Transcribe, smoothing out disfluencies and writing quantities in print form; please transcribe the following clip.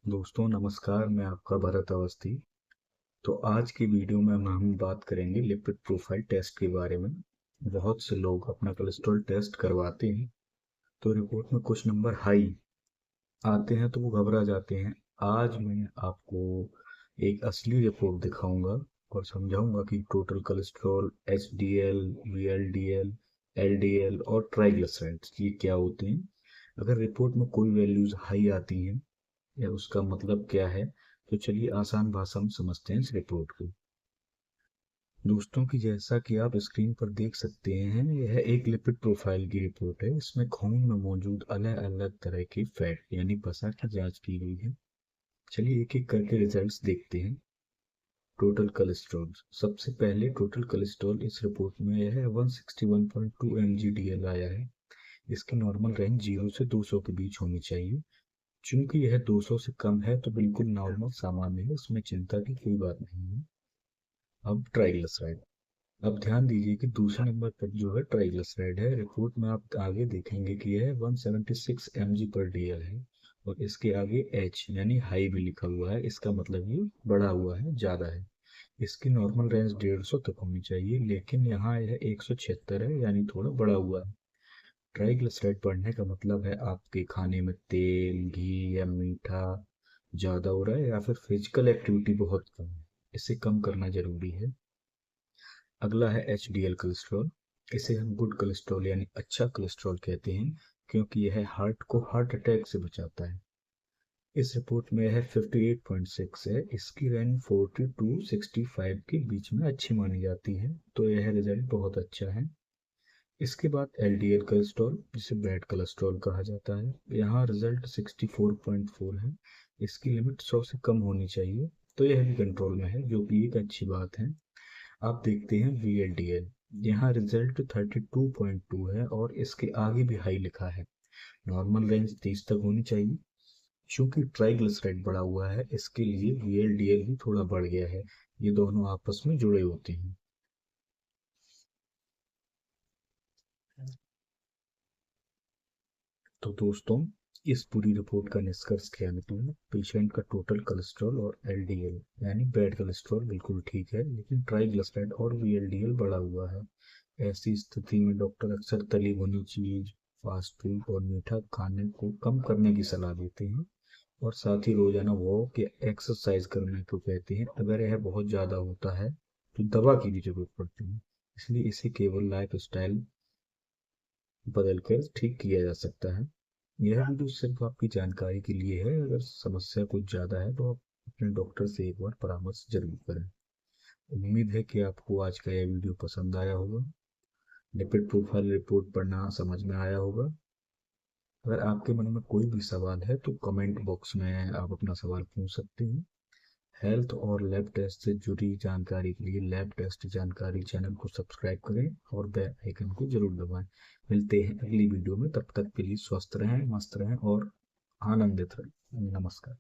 दोस्तों नमस्कार, मैं आपका भरत अवस्थी। तो आज की वीडियो में हम बात करेंगे लिपिड प्रोफाइल टेस्ट के बारे में। बहुत से लोग अपना कोलेस्ट्रॉल टेस्ट करवाते हैं तो रिपोर्ट में कुछ नंबर हाई आते हैं तो वो घबरा जाते हैं। आज मैं आपको एक असली रिपोर्ट दिखाऊंगा और समझाऊंगा कि total cholesterol, HDL, VLDL, LDL और ट्राइग्लिसराइड्स ये क्या होते हैं। अगर रिपोर्ट में कोई वैल्यूज हाई आती हैं या उसका मतलब क्या है, तो चलिए आसान भाषा में समझते हैं इस रिपोर्ट को। दोस्तों की जैसा कि आप स्क्रीन पर देख सकते हैं, यह एक लिपिड प्रोफाइल की रिपोर्ट है। इसमें खून में मौजूद अलग अलग तरह के फैट यानी वसा की जांच की गई है। चलिए एक एक करके रिजल्ट्स देखते हैं। टोटल कोलेस्ट्रॉल, सबसे पहले टोटल कोलेस्ट्रॉल इस रिपोर्ट में यह है 161.2 mgdl आया है। इसकी नॉर्मल रेंज 0 से 200 के बीच होनी चाहिए। चूंकि यह 200 से कम है तो बिल्कुल नॉर्मल सामान्य है, इसमें चिंता की कोई बात नहीं है। अब ट्राइग्लिसराइड, अब ध्यान दीजिए कि दूसरे नंबर पर जो है ट्राइग्लिसराइड है। रिपोर्ट में आप आगे देखेंगे कि यह 176 mg/dl है और इसके आगे एच यानी हाई भी लिखा हुआ है। इसका मतलब ये बढ़ा हुआ है, ज़्यादा है। इसकी नॉर्मल रेंज 150 तक होनी चाहिए, लेकिन यहाँ यह 176 है यानी थोड़ा बढ़ा हुआ है। ट्राइग्लिसराइड बढ़ने का मतलब है आपके खाने में तेल, घी या मीठा ज़्यादा हो रहा है या फिर फिजिकल एक्टिविटी बहुत कम है। इसे कम करना जरूरी है। अगला है एच डी एल कोलेस्ट्रॉल। इसे हम गुड कोलेस्ट्रॉल यानी अच्छा कोलेस्ट्रॉल कहते हैं, क्योंकि यह हार्ट को हार्ट अटैक से बचाता है। इस रिपोर्ट में यह 58.6 है। इसकी रैंक 40 टू 65 के बीच में अच्छी मानी जाती है, तो यह रिजल्ट बहुत अच्छा है। इसके बाद एलडीएल कोलेस्ट्रॉल, जिसे बैड कोलेस्ट्रॉल कहा जाता है। यहाँ रिजल्ट 64.4 है। इसकी लिमिट 100 से कम होनी चाहिए, तो यह भी कंट्रोल में है, जो कि एक अच्छी बात है। आप देखते हैं वीएलडीएल, यहाँ रिजल्ट 32.2 है और इसके आगे भी हाई लिखा है। नॉर्मल रेंज 30 तक होनी चाहिए। चूंकि ट्राइग्लिसराइड बढ़ा हुआ है, इसके लिए वीएलडीएल भी थोड़ा बढ़ गया है। ये दोनों आपस में जुड़े होते हैं। तो दोस्तों, इस पूरी रिपोर्ट का निष्कर्ष क्या निकला? पेशेंट का टोटल कोलेस्ट्रॉल और एलडीएल यानी बैड कोलेस्ट्रॉल बिल्कुल ठीक है, लेकिन ट्राइग्लिसराइड और वीएलडीएल बढ़ा हुआ है। ऐसी स्थिति में डॉक्टर अक्सर तली भुनी चीज, फास्ट फूड और मीठा खाने को कम करने की सलाह देते हैं और साथ ही रोजाना वॉक या एक्सरसाइज करने को कहते हैं। अगर यह बहुत ज़्यादा होता है तो दवा की भी जरूरत पड़ती है, इसलिए इसे केवल लाइफ स्टाइल बदलकर ठीक किया जा सकता है। यह वीडियो सिर्फ आपकी जानकारी के लिए है। अगर समस्या कुछ ज़्यादा है तो आप अपने डॉक्टर से एक बार परामर्श जरूर करें। उम्मीद है कि आपको आज का यह वीडियो पसंद आया होगा। लिपिड प्रोफाइल रिपोर्ट पढ़ना समझ में आया होगा। अगर आपके मन में कोई भी सवाल है तो कमेंट बॉक्स में आप अपना सवाल पूछ सकते हैं। हेल्थ और लैब टेस्ट से जुड़ी जानकारी के लिए लैब टेस्ट जानकारी चैनल को सब्सक्राइब करें और बेल आइकन को जरूर दबाएं। मिलते हैं अगली वीडियो में, तब तक के लिए स्वस्थ रहें, मस्त रहें और आनंदित रहें। नमस्कार।